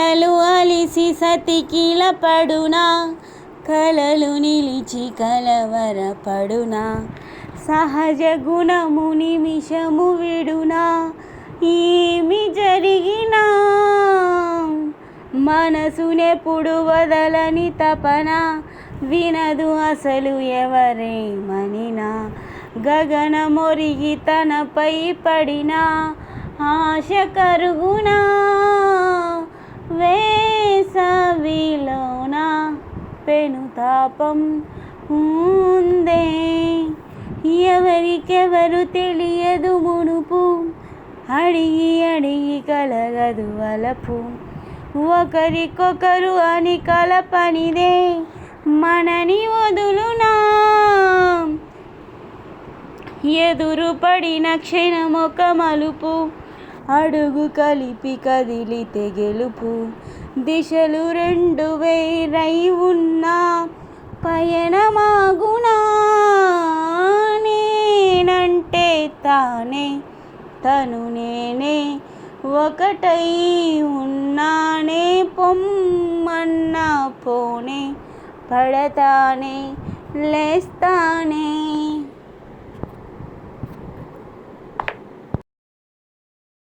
కలలు అలిసి సతికిల పడునా, కలలు నిలిచి కలవరపడునా, సహజ గుణము నిమిషము విడునా, ఏమి జరిగినా మనసునెప్పుడు వదలని తపన, వినదు అసలు ఎవరేమనినా, గగనమొరిగి తనపై పడినా, ఆశ కరుగునా వేసవిలోన పెనుతాపం ఉందే, ఎవరికెవరు తెలియదు మునుపు, అడిగి అడిగి కలగదు వలపు, ఒకరికొకరు అని కలపనిదే మనని వదులునా, ఎదురు పడిన క్షణమొక మలుపు, అడుగు కలిపి కదిలితే గెలుపు, దిశలు రెండు వేరై ఉన్నా పయనమాగునా, నేనంటే తానే తను నేనే ఒకటై ఉన్నానే, పొమ్మన్నా పోనే, పడతానే లేస్తానే.